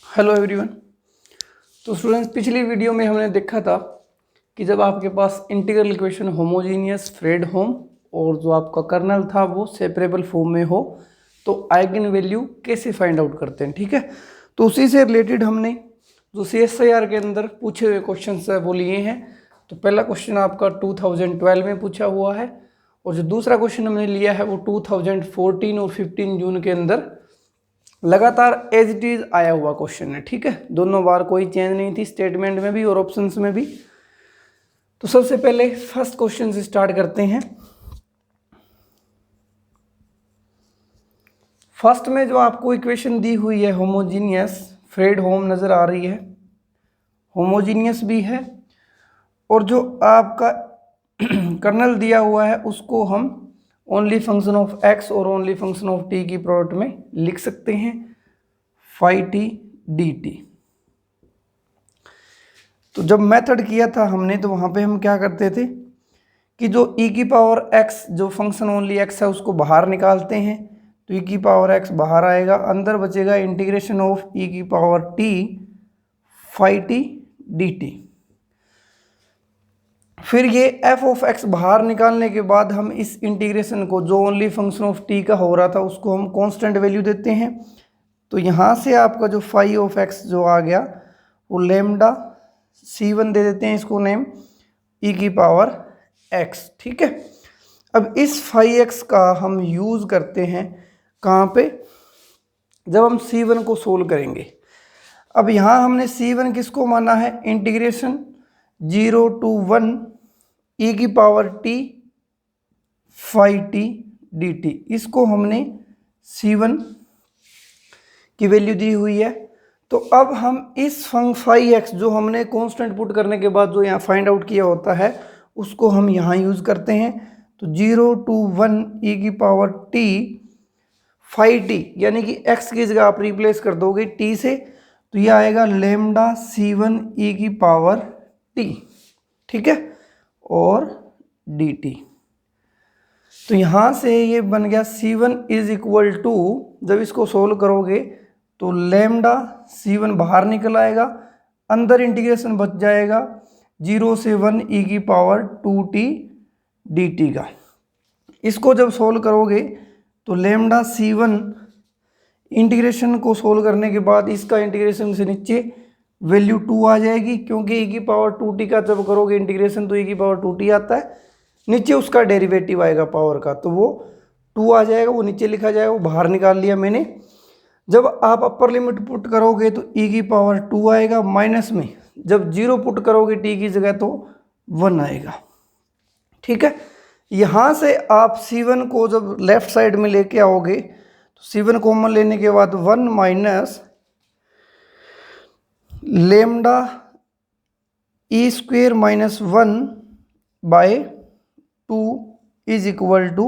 Hello everyone. तो students, पिछली video में हमने देखा था कि जब आपके पास इंटीग्रल इक्वेशन होमोजीनियस फ्रेडहोम और जो आपका कर्नल था वो सेपरेबल फॉर्म में हो तो आइगन वैल्यू कैसे फाइंड आउट करते हैं। ठीक है, तो उसी से रिलेटेड हमने जो CSIR के अंदर पूछे हुए क्वेश्चन है वो लिए हैं। तो पहला क्वेश्चन आपका 2012 में पूछा हुआ है और जो दूसरा क्वेश्चन हमने लिया है वो 2014 और 15 जून के अंदर लगातार एज इट इज आया हुआ क्वेश्चन है। ठीक है, दोनों बार कोई चेंज नहीं थी, स्टेटमेंट में भी और ऑप्शंस में भी। तो सबसे पहले फर्स्ट क्वेश्चन से स्टार्ट करते हैं। फर्स्ट में जो आपको इक्वेशन दी हुई है होमोजीनियस फ्रेडहोम नजर आ रही है, होमोजीनियस भी है और जो आपका कर्नल दिया हुआ है उसको हम ओनली फंक्शन ऑफ एक्स और ओनली फंक्शन ऑफ टी की प्रोडक्ट में लिख सकते हैं फाई टी डी टी। तो जब मेथड किया था हमने तो वहाँ पे हम क्या करते थे कि जो e की पावर x जो फंक्शन ओनली x है उसको बाहर निकालते हैं। तो e की पावर x बाहर आएगा, अंदर बचेगा इंटीग्रेशन ऑफ e की power t phi t d t. फिर ये f ऑफ x बाहर निकालने के बाद हम इस इंटीग्रेशन को जो ओनली फंक्शन ऑफ t का हो रहा था उसको हम कांस्टेंट वैल्यू देते हैं। तो यहाँ से आपका जो फाई ऑफ x जो आ गया वो लेमडा c1 दे देते हैं, इसको नेम e की पावर x। ठीक है, अब इस फाई x का हम यूज़ करते हैं कहाँ पे, जब हम c1 को सोल्व करेंगे। अब यहाँ हमने c1 किसको माना है, इंटीग्रेशन 0 to 1 e की power t phi t d t, इसको हमने c1 की वैल्यू दी हुई है। तो अब हम इस फाई x जो हमने कांस्टेंट पुट करने के बाद जो यहाँ फाइंड आउट किया होता है उसको हम यहाँ यूज़ करते हैं। तो 0 to 1 e की पावर t फाई टी, यानी कि x की जगह आप रिप्लेस कर दोगे t से, तो ये आएगा लेमडा c1 e की पावर t। ठीक है, और dt। तो यहाँ से ये बन गया c1 इज इक्वल टू, जब इसको सोल्व करोगे तो लेमडा c1 बाहर निकल आएगा, अंदर इंटीग्रेशन बच जाएगा 0 से 1 e की पावर 2t dt का। इसको जब सोल्व करोगे तो लेमडा c1 इंटीग्रेशन को सोल्व करने के बाद इसका इंटीग्रेशन से नीचे वैल्यू 2 आ जाएगी, क्योंकि e की पावर 2t का जब करोगे इंटीग्रेशन तो e की पावर 2t आता है, नीचे उसका डेरिवेटिव आएगा पावर का, तो वो 2 आ जाएगा, वो नीचे लिखा जाएगा, वो बाहर निकाल लिया मैंने। जब आप अपर लिमिट पुट करोगे तो e की पावर 2 आएगा, माइनस में जब 0 पुट करोगे t की जगह तो 1 आएगा। ठीक है, यहाँ से आप c1 को जब लेफ्ट साइड में लेके आओगे तो c1 कॉमन लेने के बाद 1 minus lambda e square minus 1 by 2 is equal to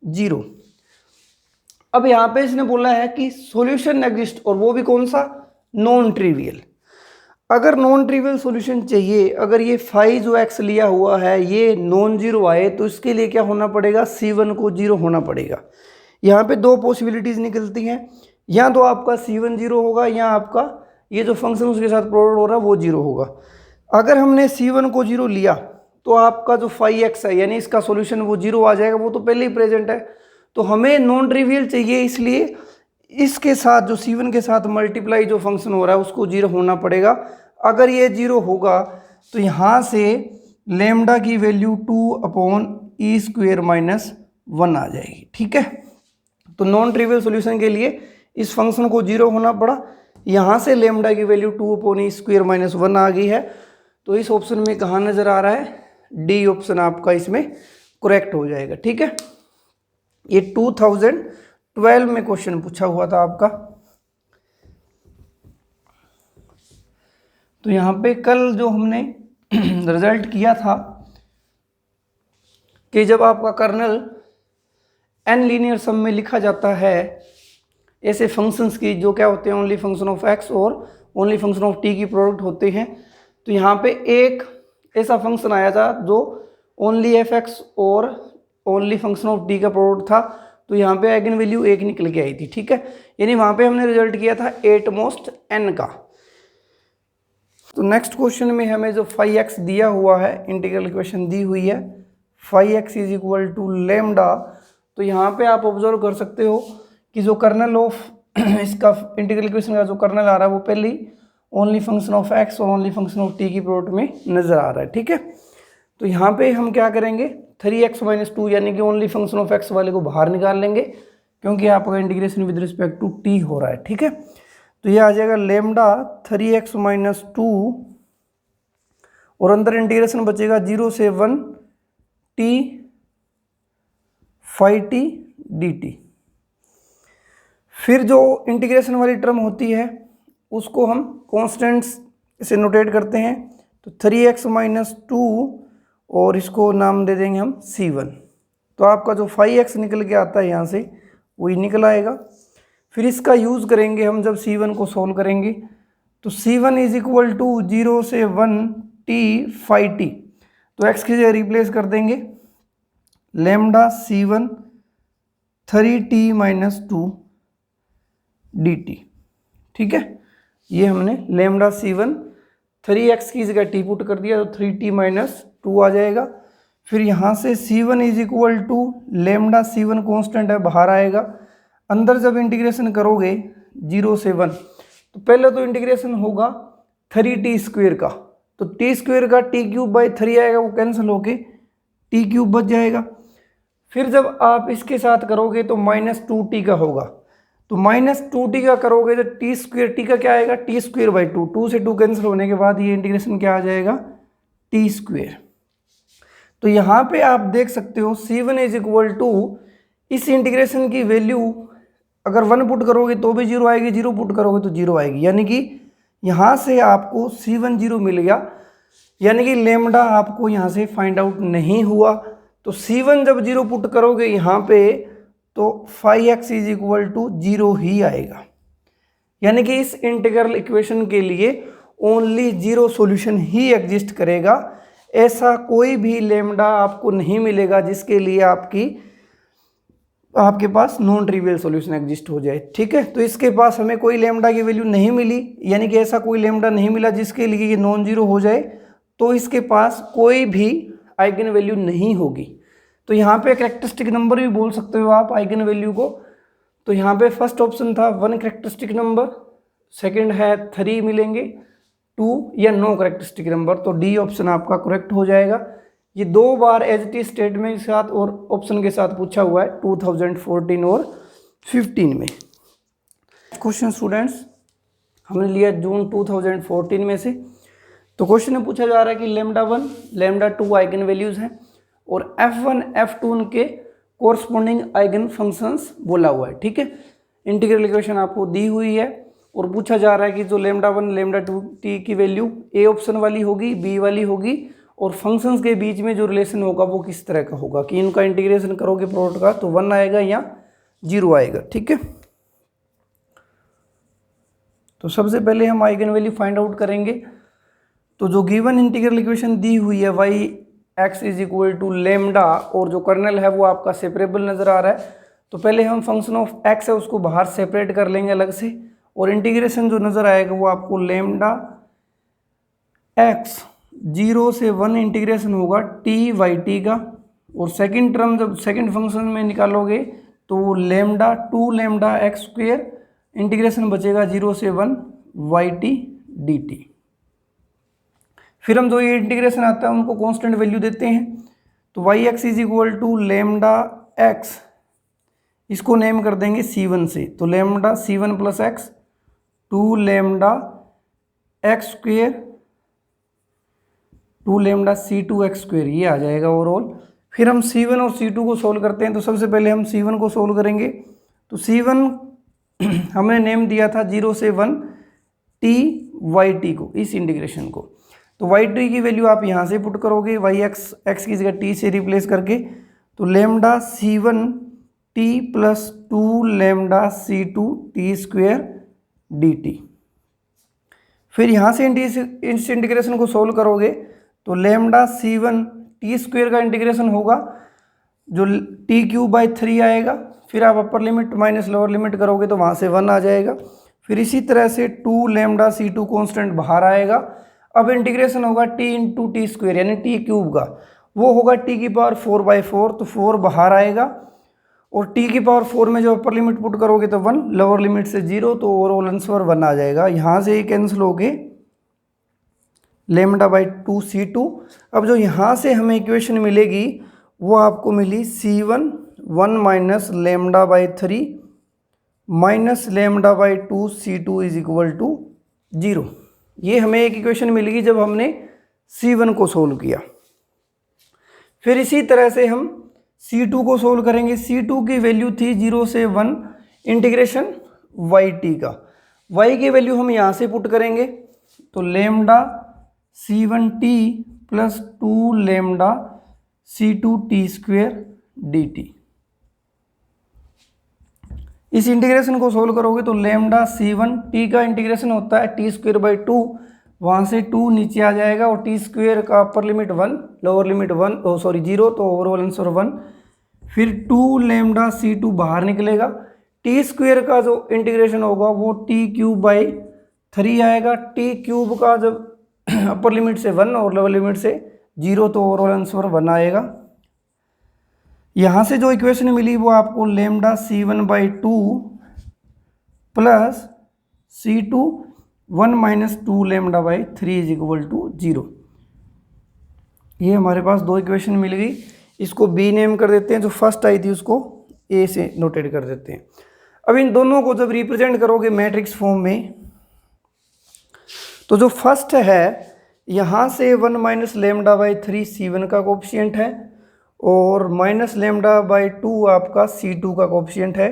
0। अब यहाँ पे इसने बोला है कि सॉल्यूशन एग्जिस्ट, और वो भी कौन सा, नॉन ट्रिवियल। अगर नॉन ट्रिवियल सॉल्यूशन चाहिए, अगर ये फाई जो x लिया हुआ है ये नॉन जीरो आए तो इसके लिए क्या होना पड़ेगा, c1 को 0 होना पड़ेगा। यहाँ पे दो पॉसिबिलिटीज निकलती हैं, या तो आपका c1 0 होगा या आपका ये जो फंक्शन उसके साथ प्रोडक्ट हो रहा है वो 0 होगा। अगर हमने c1 को 0 लिया तो आपका जो फाई x है यानी इसका सॉल्यूशन वो 0 आ जाएगा, वो तो पहले ही प्रेजेंट है। तो हमें नॉन ट्रिवियल चाहिए, इसलिए इसके साथ जो c1 के साथ मल्टीप्लाई जो फंक्शन हो रहा है उसको 0 होना पड़ेगा। अगर ये 0 होगा तो यहाँ से लेमडा की वैल्यू 2/e स्क्वेयर माइनस 1 आ जाएगी। ठीक है, तो नॉन ट्रिवियल सॉल्यूशन के लिए इस फंक्शन को 0 होना पड़ा, यहाँ से लेमडा की वैल्यू 2/e स्क्वेयर माइनस 1 आ गई है। तो इस ऑप्शन में कहाँ नज़र आ रहा है, डी ऑप्शन आपका इसमें करेक्ट हो जाएगा। ठीक है, ये 2012 में क्वेश्चन पूछा हुआ था आपका। तो यहाँ पे कल जो हमने रिजल्ट किया था कि जब आपका कर्नल n लीनियर सम में लिखा जाता है ऐसे फंक्शंस की जो क्या होते हैं, ओनली फंक्शन ऑफ x और ओनली फंक्शन ऑफ t की प्रोडक्ट होते हैं। तो यहाँ पे एक ऐसा फंक्शन आया था जो ओनली f(x) और ओनली फंक्शन ऑफ t का प्रोडक्ट था, तो यहाँ पे आइगन वैल्यू 1 निकल के आई थी, ठीक है। यानी वहाँ पे हमने रिजल्ट किया था 8 मोस्ट n का। तो नेक्स्ट क्वेश्चन में हमें जो 5x दिया हुआ है, इंटीग्रल इक्वेशन दी हुई है 5x is equal to lambda. तो यहाँ पे आप ऑब्जर्व कर सकते हो कि जो कर्नल ऑफ इसका इंटीग्रल इक्वेशन का जो कर्नल आ रहा है वो पहले ओनली फंक्शन ऑफ x और ओनली फंक्शन ऑफ t की प्रोडक्ट में नजर आ रहा है, ठीक है। तो यहाँ पे हम क्या करेंगे 3x - 2 यानी कि ओनली फंक्शन ऑफ x वाले को बाहर निकाल लेंगे, क्योंकि आपका integration with respect to t हो रहा है, ठीक है। तो ये आ जाएगा लेमडा 3x - 2 और अंदर इंटीग्रेशन बचेगा 0 से 1 t phi t dt। फिर जो इंटीग्रेशन वाली टर्म होती है उसको हम कॉन्स्टेंट्स से नोटेट करते हैं। तो 3x - 2 और इसको नाम दे देंगे हम c1। तो आपका जो 5x निकल के आता है यहाँ से वही निकल आएगा। फिर इसका यूज़ करेंगे हम जब c1 को सॉल्व करेंगे। तो c1 इज इक्वल टू 0 से 1 t phi t। तो x की जगह रिप्लेस कर देंगे लेमडा c1 3t - 2 dt, ठीक है। ये हमने लेमडा c1 3x की जगह t पुट कर दिया तो 3t - 2 आ जाएगा। फिर यहाँ से c1 is equal to lambda c1 constant है, बाहर आएगा। अंदर जब इंटीग्रेशन करोगे 0 से 1 तो पहले तो इंटीग्रेशन होगा 3t² का। तो t² का t³/3 आएगा, वो कैंसिल होके t³ बच जाएगा। फिर जब आप इसके साथ करोगे तो -2t का होगा। तो -2t का करोगे तो t² का क्या आएगा t²/2। 2 से 2 कैंसिल होने के बाद ये इंटीग्रेशन क्या आ जाएगा t²। तो यहाँ पे आप देख सकते हो c1 इज इक्वल टू इस इंटीग्रेशन की वैल्यू अगर 1 पुट करोगे तो भी 0 आएगी, 0 पुट करोगे तो 0 आएगी। यानी कि यहाँ से आपको c1 0 मिल गया, यानी कि लेमडा आपको यहाँ से फाइंड आउट नहीं हुआ। तो c1 जब 0 पुट करोगे यहाँ पे तो 5x इज इक्वल टू 0 ही आएगा। यानी कि इस इंटीग्रल इक्वेशन के लिए ओनली 0 सॉल्यूशन ही एग्जिस्ट करेगा। ऐसा कोई भी लेमडा आपको नहीं मिलेगा जिसके लिए आपके पास नॉन ट्रिवियल सॉल्यूशन एग्जिस्ट हो जाए, ठीक है। तो इसके पास हमें कोई लेमडा की वैल्यू नहीं मिली, यानी कि ऐसा कोई लेमडा नहीं मिला जिसके लिए ये नॉन जीरो हो जाए, तो इसके पास कोई भी आइगन वैल्यू नहीं होगी। तो यहाँ पे कैरेक्टरिस्टिक नंबर भी बोल सकते हो आप आइगन वैल्यू को। तो यहाँ पे फर्स्ट ऑप्शन था 1 कैरेक्टरिस्टिक नंबर, सेकंड है 3 मिलेंगे, 2 या नो कैरेक्टरिस्टिक नंबर। तो डी ऑप्शन आपका करेक्ट हो जाएगा। ये 2 बार एज टी स्टेटमेंट के साथ और ऑप्शन के साथ पूछा हुआ है 2014 और 15 में। क्वेश्चन स्टूडेंट्स हमने लिया जून 2014 में से। तो क्वेश्चन में पूछा जा रहा है कि लेमडा 1 लेमडा 2 आइगन वैल्यूज हैं और f1 f2 उनके कोरस्पोंडिंग आइगन फंक्शंस बोला हुआ है, ठीक है। इंटीग्रल इक्वेशन आपको दी हुई है और पूछा जा रहा है कि जो लेमडा 1 लेमडा 2 t की वैल्यू ए ऑप्शन वाली होगी, बी वाली होगी, और फंक्शंस के बीच में जो रिलेशन होगा वो किस तरह का होगा कि इनका इंटीग्रेशन करोगे प्रोडक्ट का तो 1 आएगा या 0 आएगा, ठीक है। तो सबसे पहले हम आइगन वैल्यू फाइंड आउट करेंगे। तो जो गिवन इंटीग्रल इक्वेशन दी हुई है y x is equal to lambda और जो कर्नल है वो आपका सेपरेबल नज़र आ रहा है। तो पहले हम फंक्शन ऑफ x है उसको बाहर सेपरेट कर लेंगे अलग से, और इंटीग्रेशन जो नज़र आएगा वो आपको लेमडा x 0 से 1 इंटीग्रेशन होगा t/t का, और सेकंड टर्म जब सेकंड फंक्शन में निकालोगे तो लेमडा 2 लेमडा x² इंटीग्रेशन बचेगा 0 से 1 yt dt। फिर हम जो ये इंटीग्रेशन आता है उनको कांस्टेंट वैल्यू देते हैं। तो yx is equal to lambda x, इसको नेम कर देंगे c1 से। तो lambda c1 plus x 2 lambda x², 2 lambda c2 x², ये आ जाएगा ओवरऑल। फिर हम c1 और c2 को सोल्व करते हैं। तो सबसे पहले हम c1 को सोल्व करेंगे। तो c1 हमने नेम दिया था 0 से 1 t/t को, इस इंटीग्रेशन को। तो yt की वैल्यू आप यहाँ से पुट करोगे x की जगह t से रिप्लेस करके। तो lambda c1 t plus 2 lambda c2 t² dt। फिर यहाँ से इस इंटीग्रेशन को सोल्व करोगे तो लेमडा c1 t² का इंटीग्रेशन होगा जो टी क्यूब बाई 3 आएगा, फिर आप upper limit minus lower limit करोगे तो वहाँ से 1 आ जाएगा। फिर इसी तरह से 2 लेमडा C2 कॉन्स्टेंट बाहर आएगा। अब इंटीग्रेशन होगा टी इंटू टी स्क्वेयर यानी टी क्यूब का, वो होगा टी की पावर 4/4, तो 4 बाहर आएगा। और टी की पावर 4 में जो अपर लिमिट पुट करोगे तो 1, लोअर लिमिट से 0, तो ओवरऑल आंसर 1 आ जाएगा। यहाँ से ये कैंसिल हो गए लेमडा बाई 2 C2। अब जो यहाँ से हमें इक्वेशन मिलेगी वो आपको मिली C1 1 minus lambda by 3 minus lambda by 2 C2 is equal to 0। ये हमें एक इक्वेशन मिलेगी जब हमने C1 को सोल्व किया। फिर इसी तरह से हम C2 को सोल्व करेंगे। C2 की वैल्यू थी 0 से 1 इंटीग्रेशन YT का, Y की वैल्यू हम यहाँ से पुट करेंगे तो lambda C1T plus 2 lambda C2T square dt। इस इंटीग्रेशन को सोल्व करोगे तो लेमडा C1T का इंटीग्रेशन होता है टी स्क्वेयर बाई 2, वहाँ से 2 नीचे आ जाएगा और टी स्क्वेयर का अपर लिमिट 1, लोअर लिमिट 0, तो ओवरऑल आंसर 1। फिर 2 लेमडा C2 बाहर निकलेगा, टी स्क्वेयर का जो इंटीग्रेशन होगा वो टी क्यूब बाई 3 आएगा। टी क्यूब का जब अपर लिमिट से 1 और लोअर लिमिट से 0, तो ओवरऑल आंसर 1 आएगा। यहाँ से जो इक्वेशन मिली वो आपको lambda C1 by 2 plus C2 1 minus 2 lambda by 3 is equal to 0। ये हमारे पास दो इक्वेशन मिल गई। इसको बी नेम कर देते हैं, जो फर्स्ट आई थी उसको ए से नोटेट कर देते हैं। अब इन दोनों को जब रिप्रेजेंट करोगे मैट्रिक्स फॉर्म में, तो जो फर्स्ट है यहाँ से 1 माइनस लेमडा बाई 3 C1 का कोफिशिएंट है और माइनस लेमडा बाई 2 आपका C2 का कोफिशिएंट है।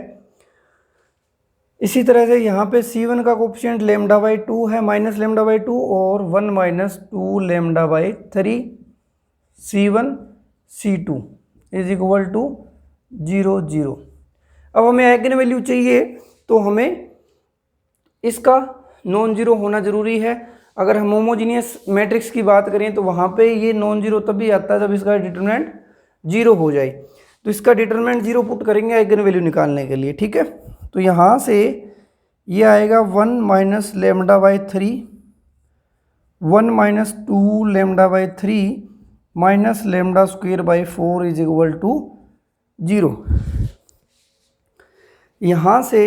इसी तरह से यहाँ पे C1 का कोफिशिएंट लेमडा बाई 2 है, माइनस लेमडा बाई 2, और 1 minus 2 lambda by 3 C1 C2 is equal to 0 0। अब हमें आइगन वैल्यू चाहिए तो हमें इसका नॉन जीरो होना ज़रूरी है। अगर हम होमोजीनियस मैट्रिक्स की बात करें तो वहाँ पे ये नॉन जीरो तभी आता है जब इसका डिटरमिनेंट 0 हो जाए। तो इसका डिटरमिनेंट 0 पुट करेंगे आइगन वैल्यू निकालने के लिए, ठीक है। तो यहाँ से ये आएगा 1 minus lambda by 3, 1 minus 2 lambda by 3 minus lambda square by 4 is equal to 0। यहाँ से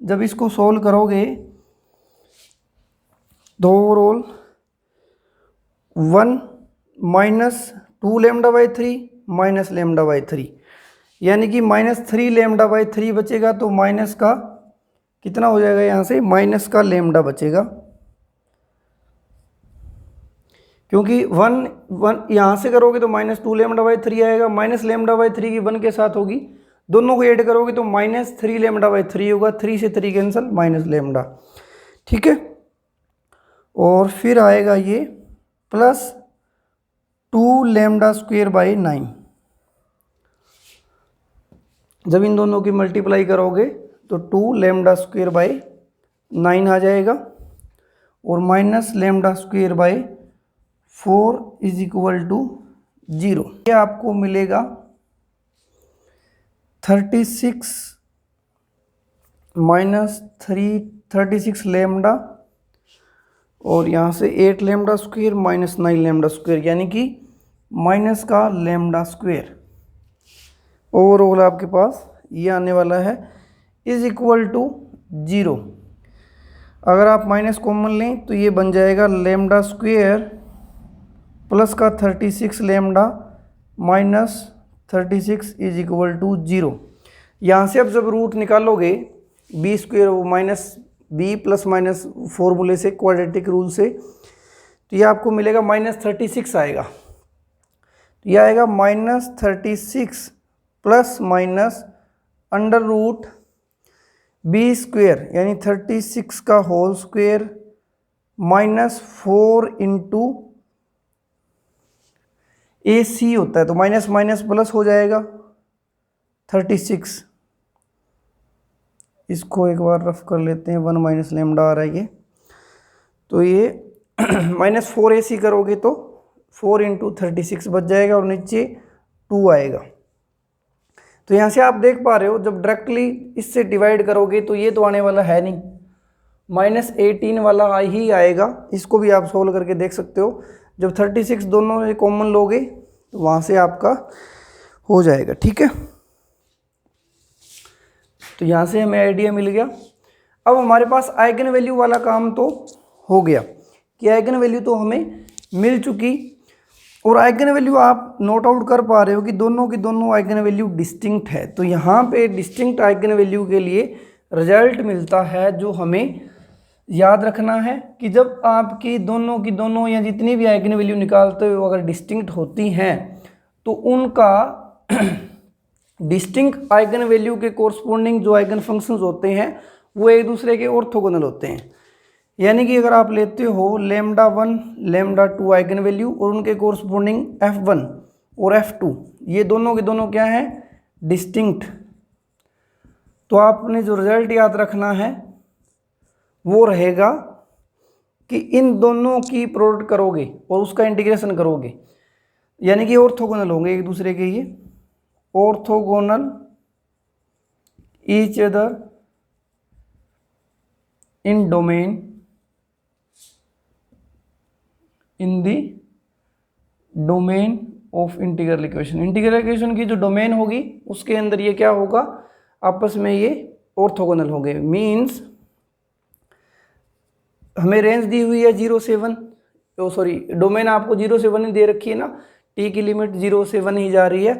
जब इसको सोल्व करोगे तो overall 1 minus 2 lambda by 3 minus lambda by 3, यानी कि माइनस 3 लेमडा बाई 3 बचेगा, तो माइनस का कितना हो जाएगा, यहाँ से माइनस का लेमडा बचेगा, क्योंकि 1 यहाँ से करोगे तो माइनस 2 लेमडा बाई 3 आएगा, माइनस लेमडा बाई 3 की 1 के साथ होगी, दोनों को ऐड करोगे तो माइनस 3 लेमडा बाई 3 होगा, 3 से 3 कैंसिल, माइनस लेमडा, ठीक है। और फिर आएगा ये प्लस 2 लेमडा स्क्वेयर बाई 9। जब इन दोनों की मल्टीप्लाई करोगे तो 2 लेमडा स्क्वेयर बाई 9 आ जाएगा और minus lambda square by 4 is equal to 0। ये आपको मिलेगा 36 माइनस 36 लेमडा और यहाँ से 8 lambda square minus 9 lambda square, यानी कि माइनस का लेमडा स्क्वेयर। ओवरऑल आपके पास ये आने वाला है इज इक्वल टू 0। अगर आप माइनस कॉमन लें तो ये बन जाएगा लेमडा स्क्वेयर प्लस का 36 lambda minus 36 is equal to 0। यहाँ से अब जब रूट निकालोगे b square minus b plus minus फॉर्मूले से, क्वाड्रेटिक रूल से, तो ये आपको मिलेगा माइनस 36 आएगा। तो ये आएगा minus 36 plus minus under root b square यानी 36 का whole square minus 4 into a c होता है, तो माइनस माइनस प्लस हो जाएगा 36। इसको एक बार रफ कर लेते हैं, 1 माइनस लेमडा आ रहा है ये, तो ये माइनस 4ac करोगे तो 4 इंटू 36 बच जाएगा और नीचे 2 आएगा। तो यहाँ से आप देख पा रहे हो जब डायरेक्टली इससे डिवाइड करोगे तो ये तो आने वाला है नहीं, -18 वाला ही आएगा। इसको भी आप सोल्व करके देख सकते हो। जब 36 दोनों ये कॉमन लोगे तो वहाँ से आपका हो जाएगा, ठीक है। तो यहाँ से हमें आइडिया मिल गया। अब हमारे पास आइगन वैल्यू वाला काम तो हो गया कि आइगन वैल्यू तो हमें मिल चुकी, और आइगन वैल्यू आप नोट आउट कर पा रहे हो कि दोनों की दोनों आइगन वैल्यू डिस्टिंक्ट है। तो यहाँ पे डिस्टिंक्ट आइगन वैल्यू के लिए रिजल्ट मिलता है जो हमें याद रखना है कि जब आपकी दोनों की दोनों या जितनी भी आइगन वैल्यू निकालते हो अगर डिस्टिंक्ट होती हैं तो उनका डिस्टिंक्ट आइगन वैल्यू के कोरस्पोंडिंग जो आइगन फंक्शंस होते हैं वो एक दूसरे के ऑर्थोगोनल होते हैं। यानी कि अगर आप लेते हो λ1 λ2 आइगन वैल्यू और उनके कोरस्पोंडिंग f1 और f2, ये दोनों के दोनों क्या हैं, डिस्टिंक्ट। तो आपने जो रिजल्ट याद रखना है वो रहेगा कि इन दोनों की प्रोडक्ट करोगे और उसका इंटीग्रेशन करोगे, यानी कि ऑर्थोगोनल होंगे एक दूसरे के, ये orthogonal each other in domain in the domain of integral equation. Integral equation की जो डोमेन होगी उसके अंदर ये क्या होगा, आपस में ये ऑर्थोगोनल होंगे। मीन्स हमें रेंज दी हुई है 0 से 1, सॉरी डोमेन आपको 0 से 1 ही दे रखी है ना, टी की लिमिट 0 से 1 ही जा रही है।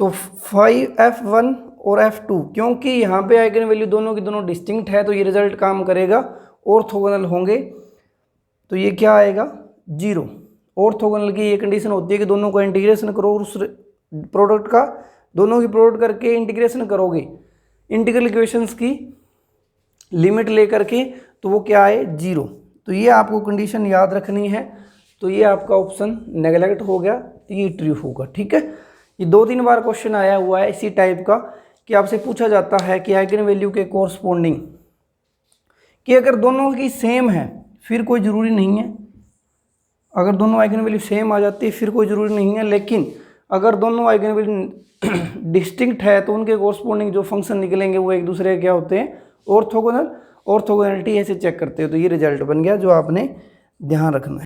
तो 5f1 और f2 क्योंकि यहाँ पे आइगन वैल्यू दोनों की दोनों डिस्टिंक्ट है तो ये रिजल्ट काम करेगा, ऑर्थोगोनल होंगे। तो ये क्या आएगा, 0। ऑर्थोगोनल की ये कंडीशन होती है कि दोनों का इंटीग्रेशन करो और उस प्रोडक्ट का दोनों की प्रोडक्ट करके इंटीग्रेशन करोगे इंटीग्रल इक्वेशंस की लिमिट लेकर के, तो वो क्या आए, 0। तो ये आपको कंडीशन याद रखनी है। तो ये आपका ऑप्शन नेगलेक्ट हो गया, ये ट्रू होगा, ठीक है। ये 2-3 बार क्वेश्चन आया हुआ है इसी टाइप का कि आपसे पूछा जाता है कि आइगन वैल्यू के कोरस्पोंडिंग कि अगर दोनों की सेम है फिर कोई ज़रूरी नहीं है, अगर दोनों आइगन वैल्यू सेम आ जाती है फिर कोई ज़रूरी नहीं है, लेकिन अगर दोनों आइगन वैल्यू डिस्टिंक्ट है तो उनके कोरस्पोंडिंग जो फंक्शन निकलेंगे वो एक दूसरे के क्या होते हैं, ऑर्थोगोनल। ऑर्थोगोनलिटी ऐसे चेक करते हो। तो ये रिजल्ट बन गया जो आपने ध्यान रखना है।